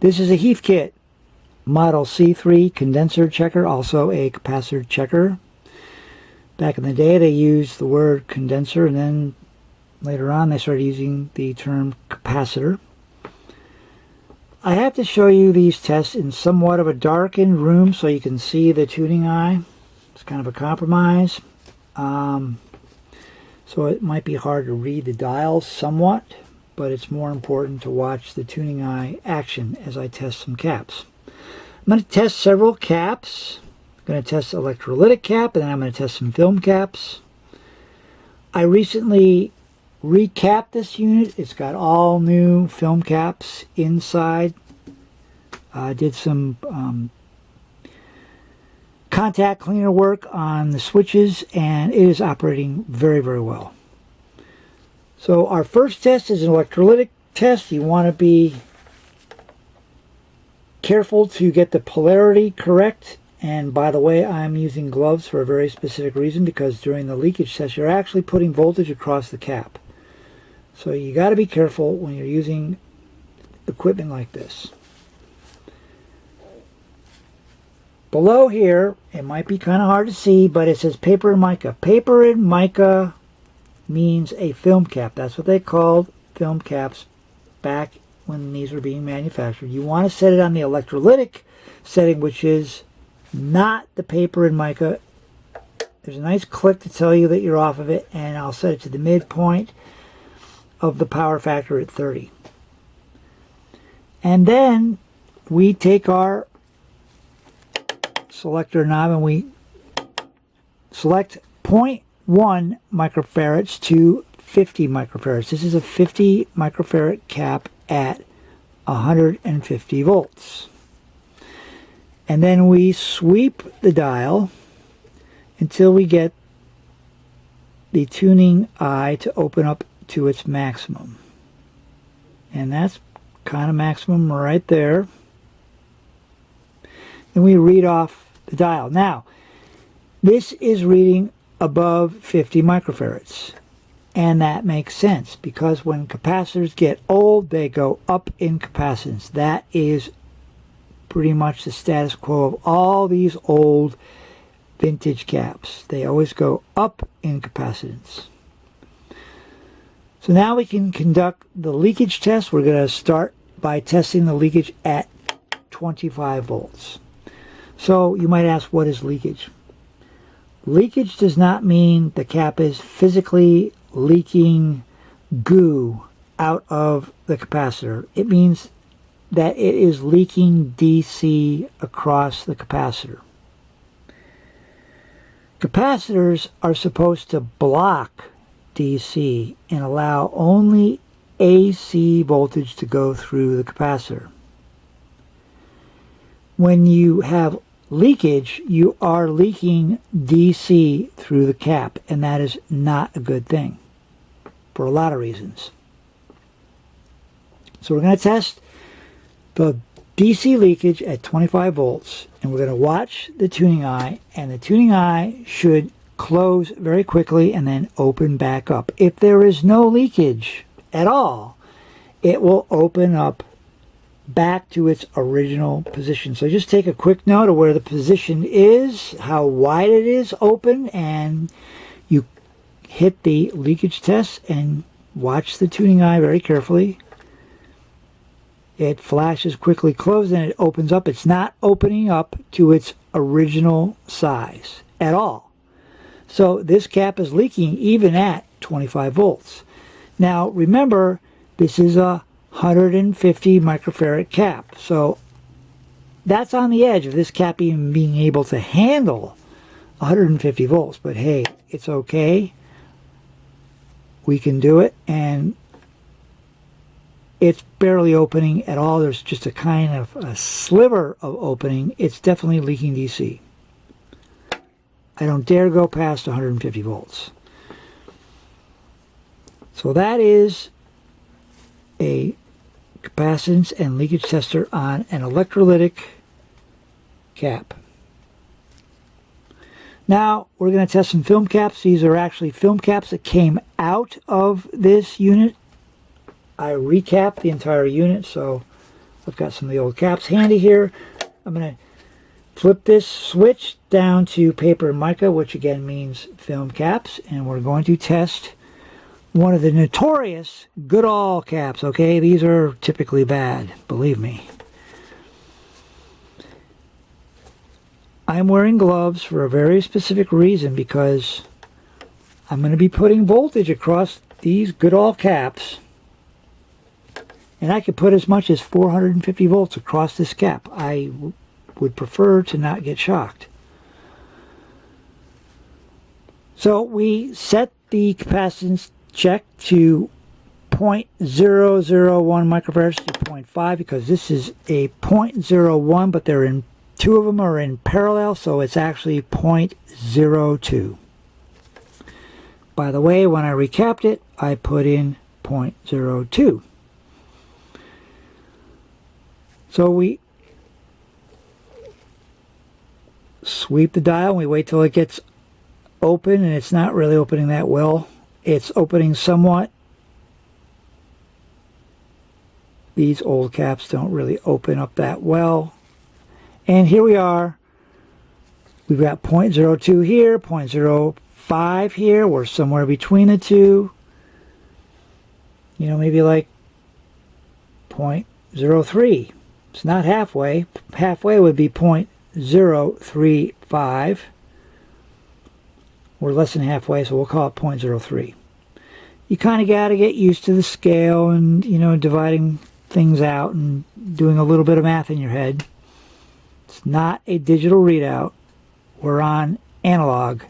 This is a Heathkit Model C3 condenser checker, also a capacitor checker. Back in the day they used the word condenser, and then later on they started using the term capacitor. I have to show you these tests in somewhat of a darkened room so you can see the tuning eye. It's kind of a compromise. So it might be hard to read the dials somewhat, but it's more important to watch the tuning eye action as I test some caps. I'm going to test several caps. I'm going to test electrolytic cap, and then I'm going to test some film caps. I recently recapped this unit. It's got all new film caps inside. I did some contact cleaner work on the switches, and it is operating very, very well. So our first test is an electrolytic test. You want to be careful to get the polarity correct. And by the way, I'm using gloves for a very specific reason, because during the leakage test you're actually putting voltage across the cap. So you got to be careful when you're using equipment like this. Below here, it might be kind of hard to see, but it says paper and mica. Paper and mica means a film cap. That's what they called film caps back when these were being manufactured. You want to set it on the electrolytic setting, which is not the paper and mica. There's a nice click to tell you that you're off of it, and I'll set it to the midpoint of the power factor at 30. And then we take our selector knob and we select 0.1 microfarads to 50 microfarads. This is a 50 microfarad cap at 150 volts. And then we sweep the dial until we get the tuning eye to open up to its maximum. And that's kind of maximum right there. And we read off the dial. Now, this is reading above 50 microfarads. And that makes sense, because when capacitors get old, they go up in capacitance. That is pretty much the status quo of all these old vintage caps. They always go up in capacitance. So now we can conduct the leakage test. We're going to start by testing the leakage at 25 volts. So you might ask, what is leakage? Leakage does not mean the cap is physically leaking goo out of the capacitor. It means that it is leaking DC across the capacitor. Capacitors are supposed to block DC and allow only AC voltage to go through the capacitor. When you have leakage, you are leaking DC through the cap, and that is not a good thing for a lot of reasons. So we're going to test the DC leakage at 25 volts, and we're going to watch the tuning eye, and the tuning eye should close very quickly and then open back up. If there is no leakage at all, it will open up back to its original position. So just take a quick note of where the position is, how wide it is open, and you hit the leakage test and watch the tuning eye very carefully. It flashes quickly closed and it opens up. It's not opening up to its original size at all. So this cap is leaking even at 25 volts. Now remember, this is a 150 microfarad cap. So that's on the edge of this cap even being able to handle 150 volts. But hey, it's okay. We can do it, and it's barely opening at all. There's just a kind of a sliver of opening. It's definitely leaking DC. I don't dare go past 150 volts. So that is a capacitance and leakage tester on an electrolytic cap. Now we're going to test some film caps. These are actually film caps that came out of this unit. I recapped the entire unit, so I've got some of the old caps handy here. I'm going to flip this switch down to paper and mica, which again means film caps, and we're going to test one of the notorious Goodall caps. Okay, these are typically bad, believe me. I'm wearing gloves for a very specific reason, because I'm going to be putting voltage across these Goodall caps, and I could put as much as 450 volts across this cap. I would prefer to not get shocked. So we set the capacitance check to 0.001 microfarads to 0.5, because this is a 0.01, but they're in, two of them are in parallel, so it's actually 0.02. By the way, when I recapped it, I put in 0.02. So we sweep the dial and we wait till it gets open, and it's not really opening that well. It's opening somewhat. These old caps don't really open up that well. And here we are. We've got 0.02 here, 0.05 here. We're somewhere between the two. You know, maybe like 0.03. It's not halfway. Halfway would be 0.035. We're less than halfway, so we'll call it 0.03. You kind of got to get used to the scale and, you know, dividing things out and doing a little bit of math in your head. It's not a digital readout. We're on analog.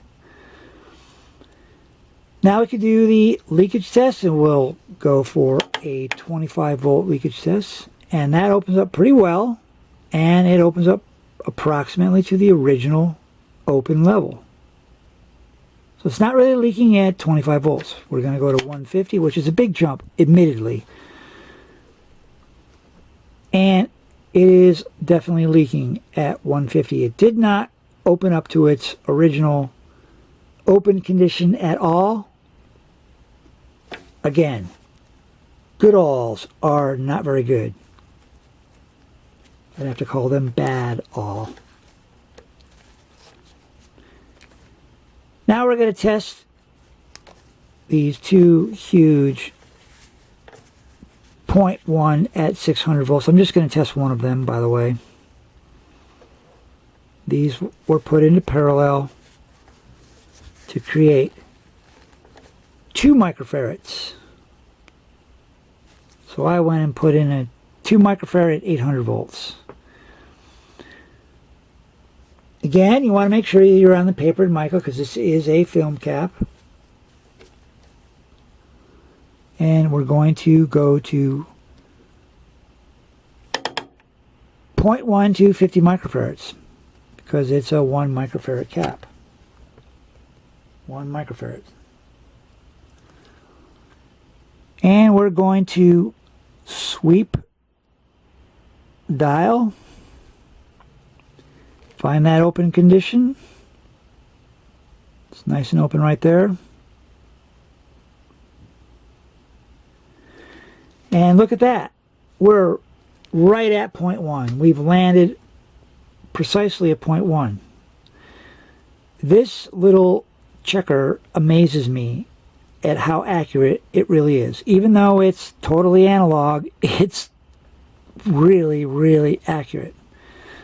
Now we can do the leakage test, and we'll go for a 25 volt leakage test. And that opens up pretty well, and it opens up approximately to the original open level. So it's not really leaking at 25 volts. We're going to go to 150, which is a big jump, admittedly. And it is definitely leaking at 150. It did not open up to its original open condition at all. Again, Goodalls are not very good. I'd have to call them bad all. Now we're going to test these two huge 0.1 at 600 volts. I'm just going to test one of them, by the way. These were put into parallel to create 2 microfarads. So I went and put in a 2 microfarad at 800 volts. Again, you want to make sure you're on the papered mica, because this is a film cap. And we're going to go to 0.1 to 50 microfarads, because it's a 1 microfarad cap. 1 microfarad. And we're going to sweep dial. Find that open condition. It's nice and open right there. And look at that. We're right at 0.1. We've landed precisely at 0.1. This little checker amazes me at how accurate it really is. Even though it's totally analog, it's really, really accurate.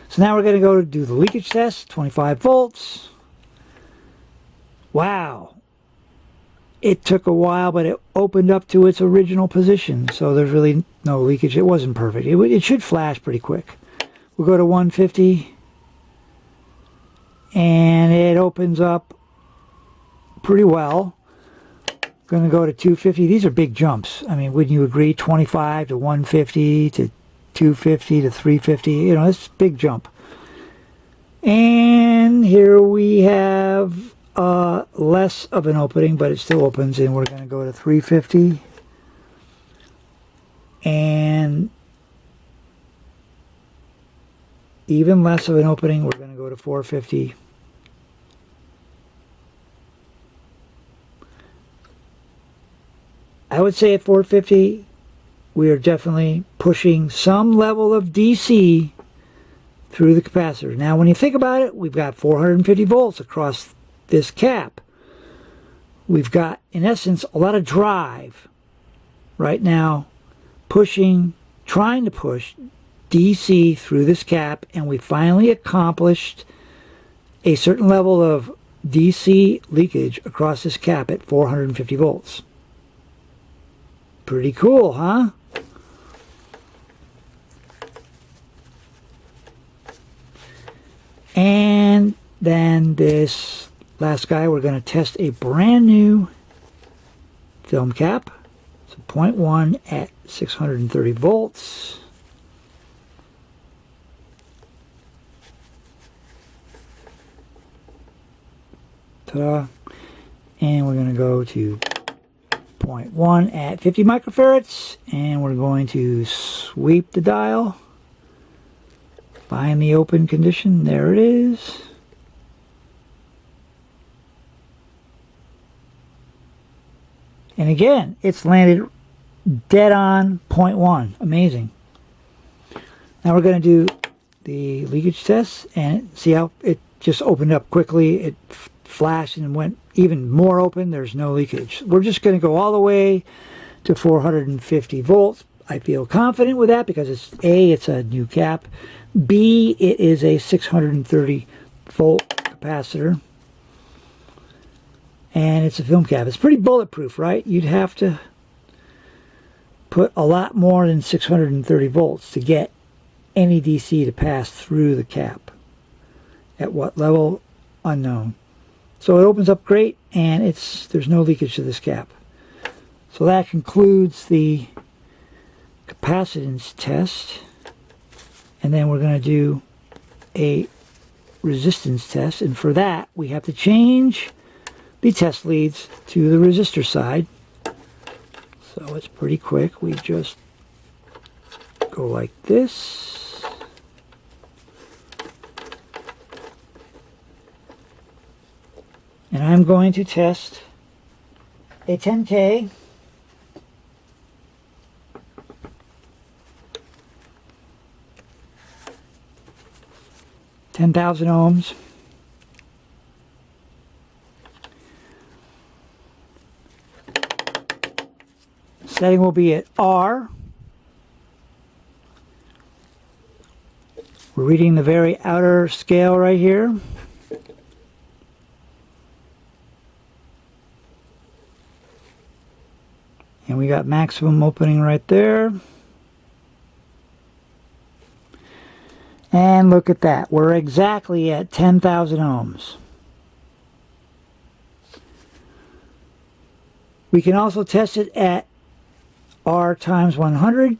So now we're going to go to do the leakage test, 25 volts. Wow. It took a while, but it opened up to its original position. So there's really no leakage. It wasn't perfect. It should flash pretty quick. We'll go to 150. And it opens up pretty well. Going to go to 250. These are big jumps. I mean, wouldn't you agree? 25 to 150 to 250 to 350. You know, it's a big jump. And here we have less of an opening, but it still opens, and we're going to go to 350. And even less of an opening, we're going to go to 450. I would say at 450, we are definitely pushing some level of DC through the capacitor. Now when you think about it, we've got 450 volts across this cap. We've got, in essence, a lot of drive right now trying to push DC through this cap, and we finally accomplished a certain level of DC leakage across this cap at 450 volts. Pretty cool, huh? And then this last guy, we're going to test a brand new film cap. It's a 0.1 at 630 volts. Ta-da. And we're going to go to 0.1 at 50 microfarads, and we're going to sweep the dial. Find the open condition. There it is. And again, it's landed dead on 0.1. Amazing. Now we're going to do the leakage test and see how it just opened up quickly. It flashed and went even more open. There's no leakage. We're just going to go all the way to 450 volts. I feel confident with that because it's A, it's a new cap. B, it is a 630 volt capacitor. And it's a film cap. It's pretty bulletproof, right? You'd have to put a lot more than 630 volts to get any DC to pass through the cap. At what level? Unknown. So it opens up great, and there's no leakage to this cap. So that concludes the capacitance test. And then we're going to do a resistance test. And for that, we have to change the test leads to the resistor side. So it's pretty quick. We just go like this. And I'm going to test a 10K. $10,000 ohms. Setting will be at R. We're reading the very outer scale right here. And we got maximum opening right there. And look at that. We're exactly at 10,000 ohms. We can also test it at R times 100.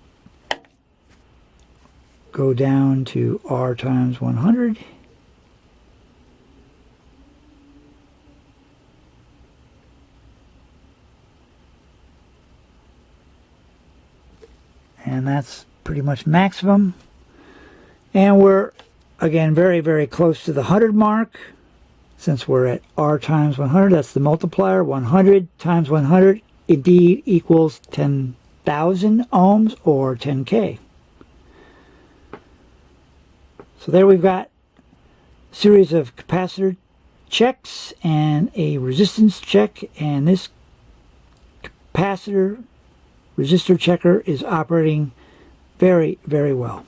Go down to R times 100. And that's pretty much maximum. And we're, again, very, very close to the 100 mark. Since we're at R times 100, that's the multiplier. 100 times 100 indeed equals 10,000 ohms or 10K. So there we've got a series of capacitor checks and a resistance check. And this capacitor resistor checker is operating very, very well.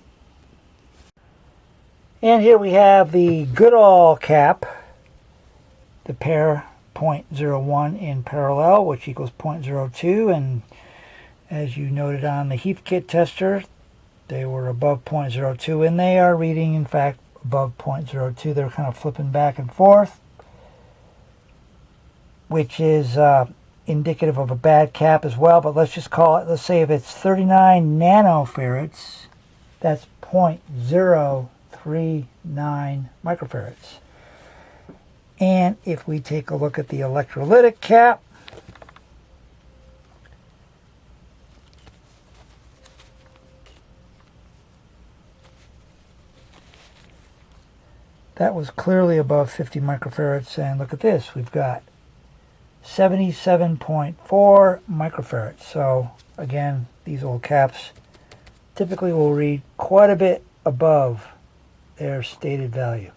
And here we have the Goodall cap, the pair 0.01 in parallel, which equals 0.02. And as you noted on the Heathkit tester, they were above 0.02, and they are reading, in fact, above 0.02. They're kind of flipping back and forth, which is indicative of a bad cap as well. But let's just call it, let's say if it's 39 nanofarads, that's 0.039 microfarads. And if we take a look at the electrolytic cap, that was clearly above 50 microfarads. And look at this, we've got 77.4 microfarads. So again, these old caps typically will read quite a bit above their stated value.